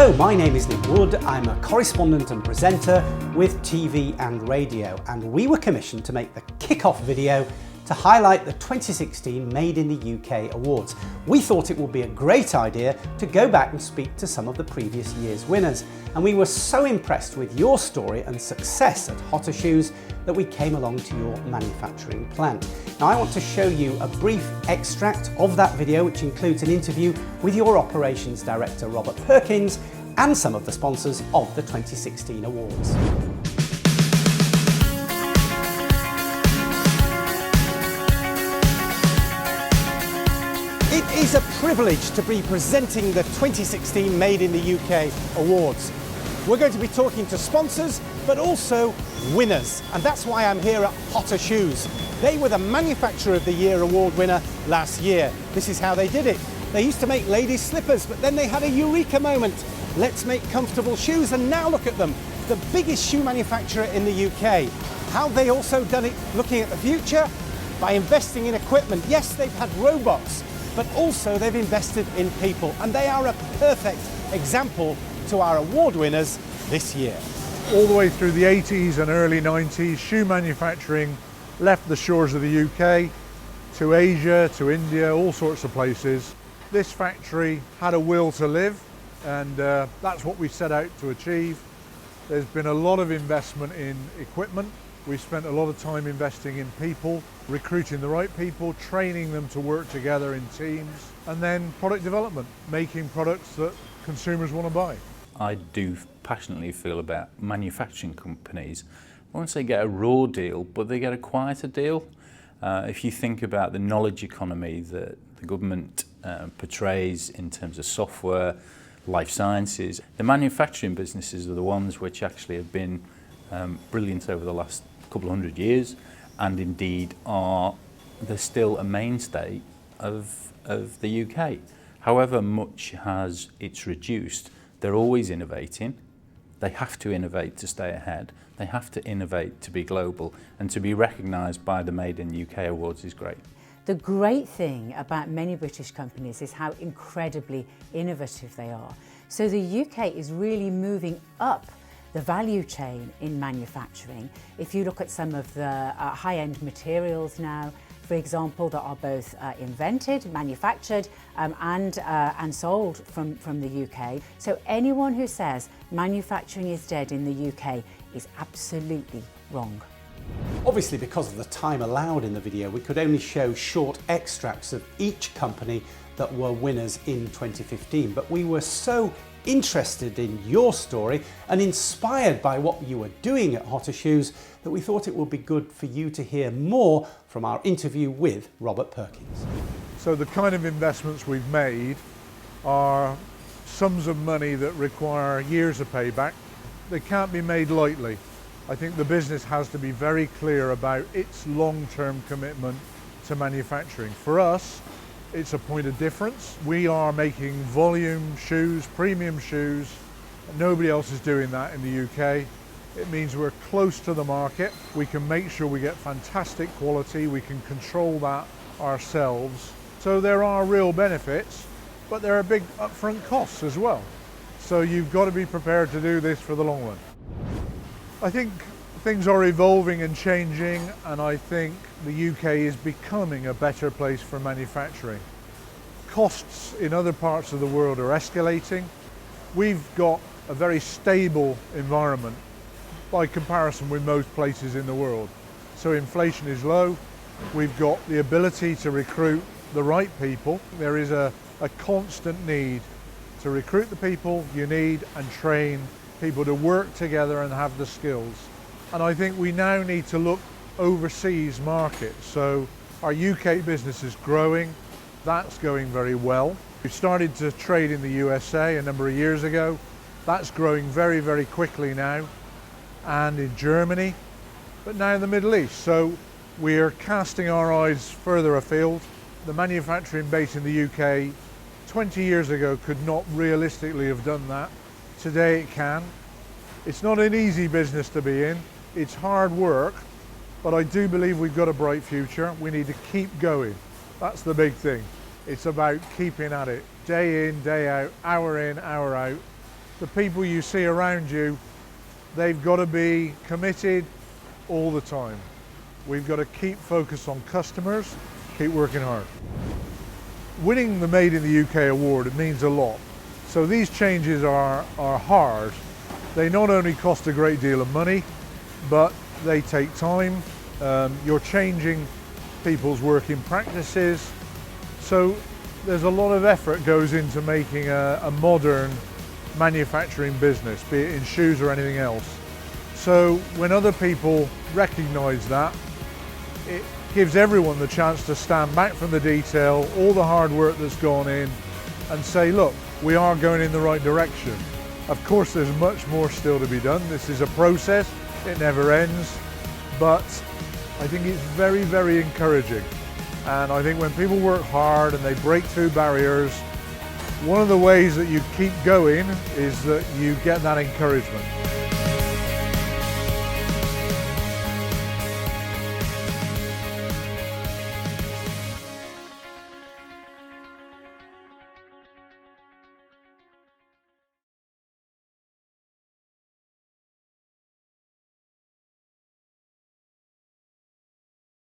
Hello, my name is Nick Wood. I'm a correspondent and presenter with TV and radio, and we were commissioned to make the kick-off video to highlight the 2016 Made in the UK Awards. We thought it would be a great idea to go back and speak to some of the previous year's winners, and we were so impressed with your story and success at Hotter Shoes that we came along to your manufacturing plant. Now I want to show you a brief extract of that video, which includes an interview with your operations director Robert Perkins and some of the sponsors of the 2016 awards. It is a privilege to be presenting the 2016 Made in the UK Awards. We're going to be talking to sponsors, but also winners. And that's why I'm here at Hotter Shoes. They were the Manufacturer of the Year award winner last year. This is how they did it. They used to make ladies' slippers, but then they had a eureka moment. Let's make comfortable shoes, and now look at them. The biggest shoe manufacturer in the UK. How have they also done it looking at the future? By investing in equipment. Yes, they've had robots, but also they've invested in people, and they are a perfect example to our award winners this year. All the way through the 80s and early 90s, shoe manufacturing left the shores of the UK to Asia, to India, all sorts of places. This factory had a will to live, and that's what we set out to achieve. There's been a lot of investment in equipment. We spent a lot of time investing in people, recruiting the right people, training them to work together in teams, and then product development, making products that consumers want to buy. I do passionately feel about manufacturing companies. I won't say get a raw deal, but they get a quieter deal. If you think about the knowledge economy that the government portrays in terms of software, life sciences, the manufacturing businesses are the ones which actually have been brilliant over the last couple of hundred years, and indeed they're still a mainstay of the UK. However much has it's reduced, they're always innovating. They have to innovate to stay ahead. They have to innovate to be global, and to be recognised by the Made in UK Awards is great. The great thing about many British companies is how incredibly innovative they are. So the UK is really moving up the value chain in manufacturing. If you look at some of the high-end materials now, for example, that are both invented, manufactured and sold from the UK. So anyone who says manufacturing is dead in the UK is absolutely wrong. Obviously, because of the time allowed in the video, we could only show short extracts of each company that were winners in 2015, but we were so interested in your story and inspired by what you were doing at Hotter Shoes that we thought it would be good for you to hear more from our interview with Robert Perkins. So the kind of investments we've made are sums of money that require years of payback. They can't be made lightly. I think the business has to be very clear about its long-term commitment to manufacturing. For us, it's a point of difference. We are making volume shoes, premium shoes. Nobody else is doing that in the UK. It means we're close to the market. We can make sure we get fantastic quality. We can control that ourselves. So there are real benefits, but there are big upfront costs as well. So you've got to be prepared to do this for the long run. I think things are evolving and changing, and I think the UK is becoming a better place for manufacturing. Costs in other parts of the world are escalating. We've got a very stable environment by comparison with most places in the world. So inflation is low. We've got the ability to recruit the right people. There is a constant need to recruit the people you need and train people to work together and have the skills. And I think we now need to look overseas markets. So our UK business is growing. That's going very well. We started to trade in the USA a number of years ago. That's growing very, very quickly now. And in Germany, but now in the Middle East. So we're casting our eyes further afield. The manufacturing base in the UK 20 years ago could not realistically have done that. Today it can. It's not an easy business to be in. It's hard work, but I do believe we've got a bright future. We need to keep going. That's the big thing. It's about keeping at it, day in, day out, hour in, hour out. the people you see around you, they've got to be committed all the time. We've got to keep focused on customers, keep working hard. Winning the Made in the UK award, it means a lot. So these changes are hard. They not only cost a great deal of money, but they take time. You're changing people's working practices. So there's a lot of effort goes into making a modern manufacturing business, be it in shoes or anything else. So when other people recognise that, it gives everyone the chance to stand back from the detail, all the hard work that's gone in, and say, look, we are going in the right direction. Of course, there's much more still to be done. This is a process, it never ends, but I think it's very, very encouraging. And I think when people work hard and they break through barriers, one of the ways that you keep going is that you get that encouragement.